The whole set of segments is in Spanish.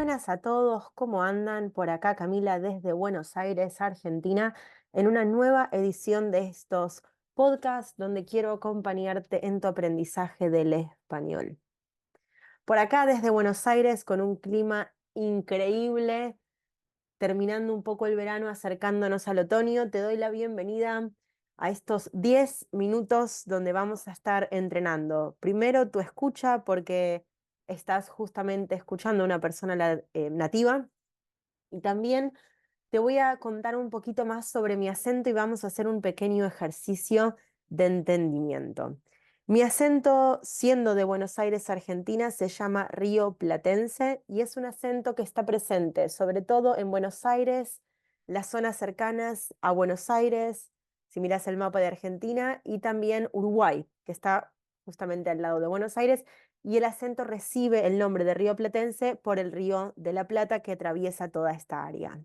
buenas a todos, ¿cómo andan? Por acá Camila desde Buenos Aires, Argentina, en una nueva edición de estos podcasts donde quiero acompañarte en tu aprendizaje del español. Por acá desde Buenos Aires con un clima increíble, terminando un poco el verano, acercándonos al otoño, te doy la bienvenida a estos 10 minutos donde vamos a estar entrenando. Primero tu escucha porque estás justamente escuchando a una persona nativa y también te voy a contar un poquito más sobre mi acento y vamos a hacer un pequeño ejercicio de entendimiento. Mi acento, siendo de Buenos Aires, Argentina, se llama rioplatense y es un acento que está presente sobre todo en Buenos Aires, las zonas cercanas a Buenos Aires, si miras el mapa de Argentina, y también Uruguay, que está justamente al lado de Buenos Aires, y el acento recibe el nombre de rioplatense por el río de la Plata que atraviesa toda esta área.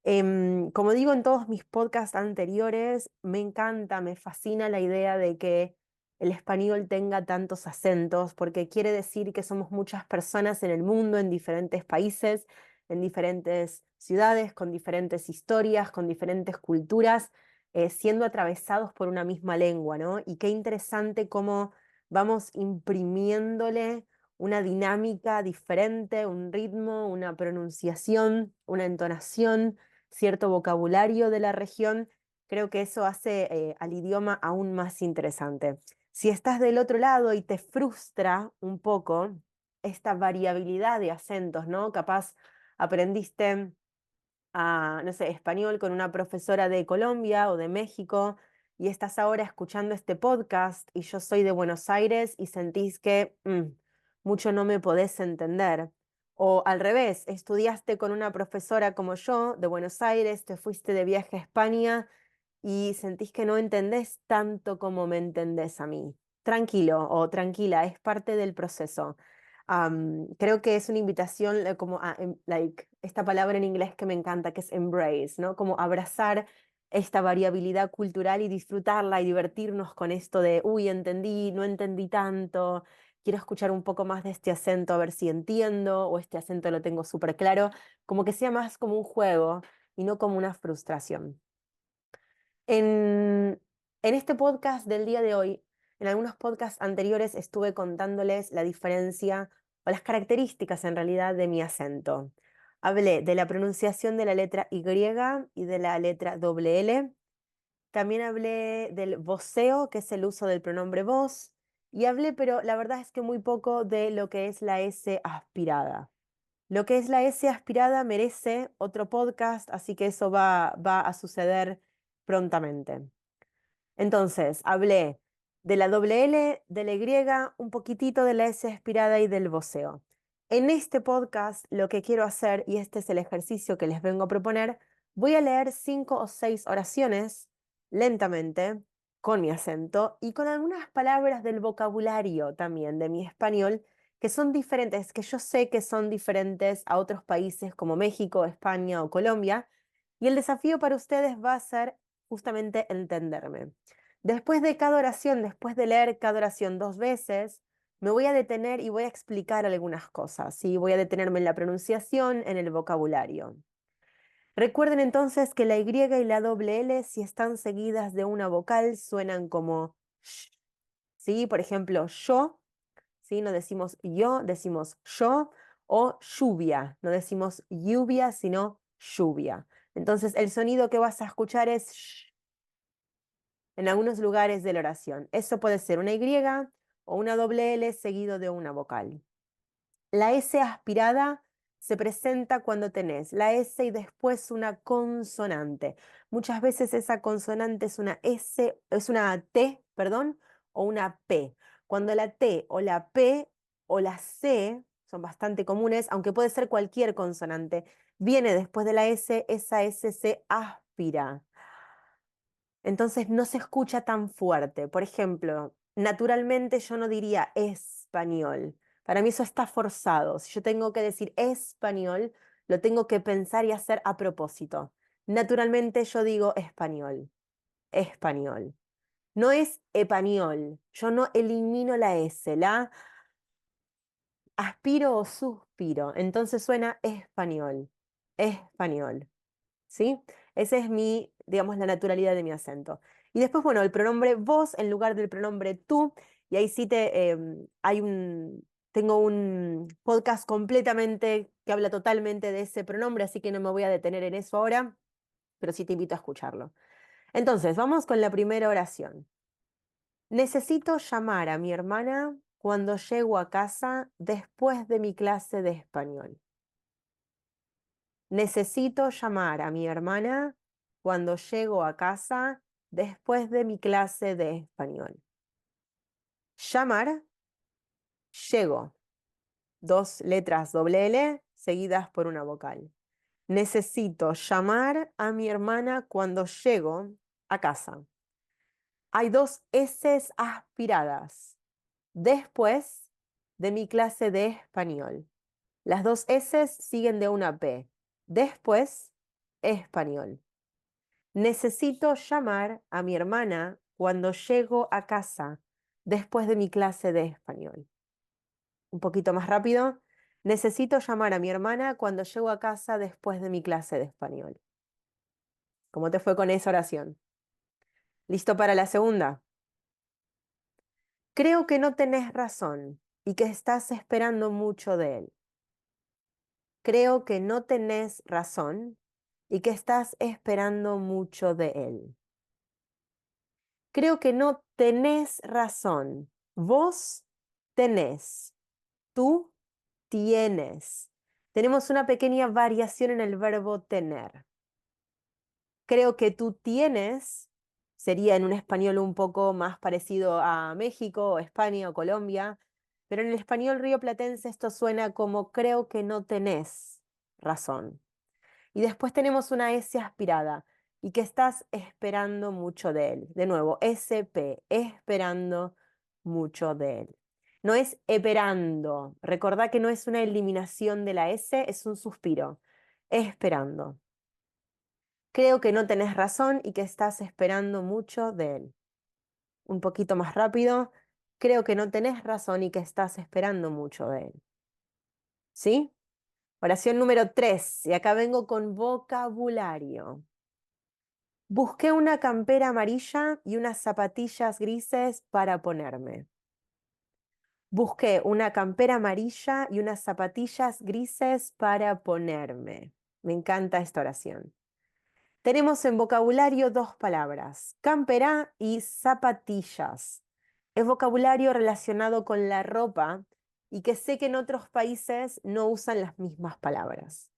Como digo en todos mis podcasts anteriores, me encanta, me fascina la idea de que el español tenga tantos acentos, porque quiere decir que somos muchas personas en el mundo, en diferentes países, en diferentes ciudades, con diferentes historias, con diferentes culturas, siendo atravesados por una misma lengua, ¿no? Y qué interesante cómo vamos imprimiéndole una dinámica diferente, un ritmo, una pronunciación, una entonación, cierto vocabulario de la región. Creo que eso hace al idioma aún más interesante. Si estás del otro lado y te frustra un poco esta variabilidad de acentos, ¿no? Capaz aprendiste no sé, español con una profesora de Colombia o de México y estás ahora escuchando este podcast y yo soy de Buenos Aires y sentís que mucho no me podés entender. O al revés, estudiaste con una profesora como yo de Buenos Aires, te fuiste de viaje a España y sentís que no entendés tanto como me entendés a mí. Tranquilo o tranquila, es parte del proceso. Creo que es una invitación como a, esta palabra en inglés que me encanta, que es embrace, ¿no? Como abrazar esta variabilidad cultural y disfrutarla y divertirnos con esto de, uy, entendí, no entendí tanto, quiero escuchar un poco más de este acento a ver si entiendo, o este acento lo tengo súper claro, como que sea más como un juego y no como una frustración. En este podcast del día de hoy, en algunos podcasts anteriores estuve contándoles la diferencia o las características en realidad de mi acento. Hablé de la pronunciación de la letra Y y de la letra doble L. También hablé del voceo, que es el uso del pronombre vos. Y hablé, pero la verdad es que muy poco de lo que es la S aspirada. Lo que es la S aspirada merece otro podcast, así que eso va a suceder prontamente. Entonces, hablé de la doble L, de la Y, un poquitito de la S aspirada y del voceo. En este podcast lo que quiero hacer, y este es el ejercicio que les vengo a proponer, voy a leer 5 o 6 oraciones lentamente, con mi acento y con algunas palabras del vocabulario también de mi español que son diferentes, que yo sé que son diferentes a otros países como México, España o Colombia, y el desafío para ustedes va a ser justamente entenderme. Después de cada oración, después de leer cada oración 2 veces, me voy a detener y voy a explicar algunas cosas, ¿sí? Voy a detenerme en la pronunciación, en el vocabulario. Recuerden entonces que la Y y la doble L, si están seguidas de una vocal, suenan como sh, ¿sí? Por ejemplo, yo, ¿sí? No decimos yo, decimos yo, o lluvia, no decimos lluvia, sino lluvia. Entonces, el sonido que vas a escuchar es sh en algunos lugares de la oración. Eso puede ser una Y o una doble L seguido de una vocal. La S aspirada se presenta cuando tenés la S y después una consonante. Muchas veces esa consonante es una S, es una T, perdón, o una P. Cuando la T o la P o la C son bastante comunes, aunque puede ser cualquier consonante, viene después de la S, esa S se aspira. Entonces no se escucha tan fuerte. Por ejemplo, naturalmente yo no diría español. Para mí eso está forzado. Si yo tengo que decir español, lo tengo que pensar y hacer a propósito. Naturalmente yo digo español, español. No es español. Yo no elimino la S, la aspiro o suspiro, entonces suena español, español, ¿sí? Ese es mi, digamos, la naturalidad de mi acento. Y después, bueno, el pronombre vos en lugar del pronombre tú, y ahí sí tengo un podcast completamente que habla totalmente de ese pronombre, así que no me voy a detener en eso ahora, pero sí te invito a escucharlo. Entonces, vamos con la primera oración. Necesito llamar a mi hermana cuando llego a casa después de mi clase de español. Necesito llamar a mi hermana cuando llego a casa después de mi clase de español. Llamar, llego. Dos letras doble L seguidas por una vocal. Necesito llamar a mi hermana cuando llego a casa. Hay dos S aspiradas. Después de mi clase de español. Las dos S siguen de una P. Después, español. Necesito llamar a mi hermana cuando llego a casa después de mi clase de español. Un poquito más rápido. Necesito llamar a mi hermana cuando llego a casa después de mi clase de español. ¿Cómo te fue con esa oración? ¿Listo para la segunda? Creo que no tenés razón y que estás esperando mucho de él. Creo que no tenés razón y que estás esperando mucho de él. Creo que no tenés razón. Vos tenés. Tú tienes. Tenemos una pequeña variación en el verbo tener. Creo que tú tienes sería en un español un poco más parecido a México, o España o Colombia, pero en el español rioplatense esto suena como creo que no tenés razón. Y después tenemos una S aspirada y que estás esperando mucho de él. De nuevo, SP, esperando mucho de él. No es esperando. Recordá que no es una eliminación de la S, es un suspiro. Esperando. Creo que no tenés razón y que estás esperando mucho de él. Un poquito más rápido. Creo que no tenés razón y que estás esperando mucho de él. ¿Sí? Oración número 3. Y acá vengo con vocabulario. Busqué una campera amarilla y unas zapatillas grises para ponerme. Busqué una campera amarilla y unas zapatillas grises para ponerme. Me encanta esta oración. Tenemos en vocabulario dos palabras, campera y zapatillas. Es vocabulario relacionado con la ropa y que sé que en otros países no usan las mismas palabras.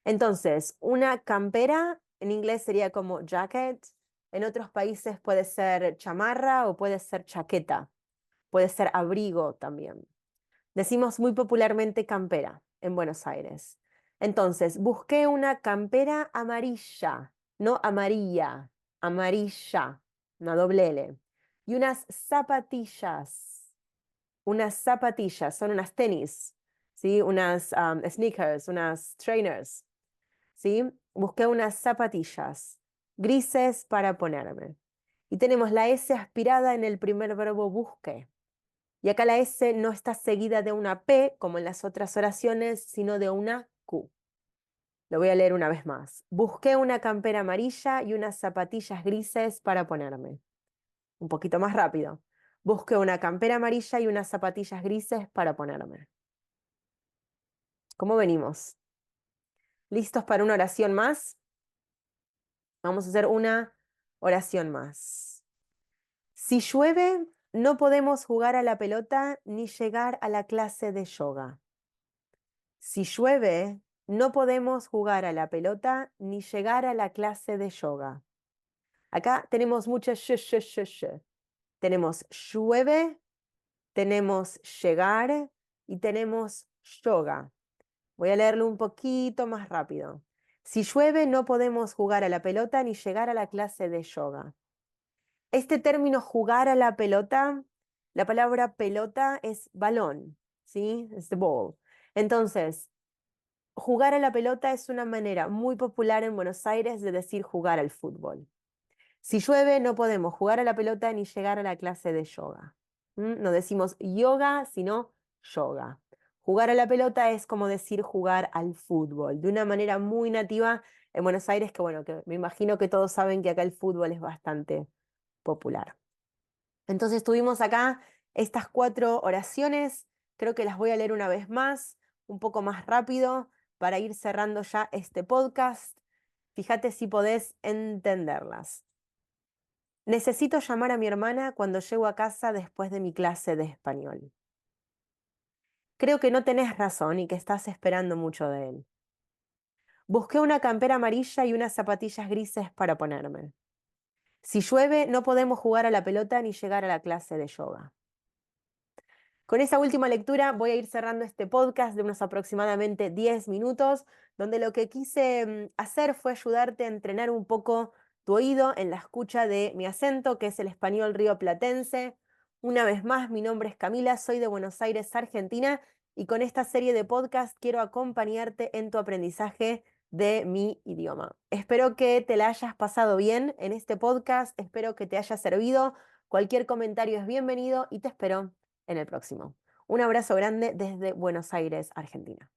Entonces, una campera en inglés sería como jacket, en otros países puede ser chamarra o puede ser chaqueta, puede ser abrigo también. Decimos muy popularmente campera en Buenos Aires. Entonces, busqué una campera amarilla, no amarilla, amarilla, una doble L. Y unas zapatillas, son unas tenis, ¿sí? Unas sneakers, unas trainers. ¿Sí? Busqué unas zapatillas grises para ponerme. Y tenemos la S aspirada en el primer verbo busque. Y acá la S no está seguida de una P, como en las otras oraciones, sino de una Q. Lo voy a leer una vez más. Busqué una campera amarilla y unas zapatillas grises para ponerme. Un poquito más rápido. Busqué una campera amarilla y unas zapatillas grises para ponerme. ¿Cómo venimos? ¿Listos para una oración más? Vamos a hacer una oración más. Si llueve, no podemos jugar a la pelota ni llegar a la clase de yoga. Si llueve, no podemos jugar a la pelota ni llegar a la clase de yoga. Acá tenemos mucho sh. Tenemos llueve, tenemos llegar y tenemos yoga. Voy a leerlo un poquito más rápido. Si llueve, no podemos jugar a la pelota ni llegar a la clase de yoga. Este término jugar a la pelota, la palabra pelota es balón, ¿sí? Es the ball. Entonces, jugar a la pelota es una manera muy popular en Buenos Aires de decir jugar al fútbol. Si llueve, no podemos jugar a la pelota ni llegar a la clase de yoga. No decimos yoga, sino yoga. Jugar a la pelota es como decir jugar al fútbol, de una manera muy nativa en Buenos Aires, que bueno, que me imagino que todos saben que acá el fútbol es bastante popular. Entonces tuvimos acá estas 4 oraciones, creo que las voy a leer una vez más, un poco más rápido, para ir cerrando ya este podcast. Fíjate si podés entenderlas. Necesito llamar a mi hermana cuando llego a casa después de mi clase de español. Creo que no tenés razón y que estás esperando mucho de él. Busqué una campera amarilla y unas zapatillas grises para ponerme. Si llueve, no podemos jugar a la pelota ni llegar a la clase de yoga. Con esa última lectura voy a ir cerrando este podcast de unos aproximadamente 10 minutos, donde lo que quise hacer fue ayudarte a entrenar un poco tu oído en la escucha de mi acento, que es el español rioplatense. Una vez más, mi nombre es Camila, soy de Buenos Aires, Argentina, y con esta serie de podcast quiero acompañarte en tu aprendizaje de mi idioma. Espero que te la hayas pasado bien en este podcast, espero que te haya servido. Cualquier comentario es bienvenido y te espero en el próximo. Un abrazo grande desde Buenos Aires, Argentina.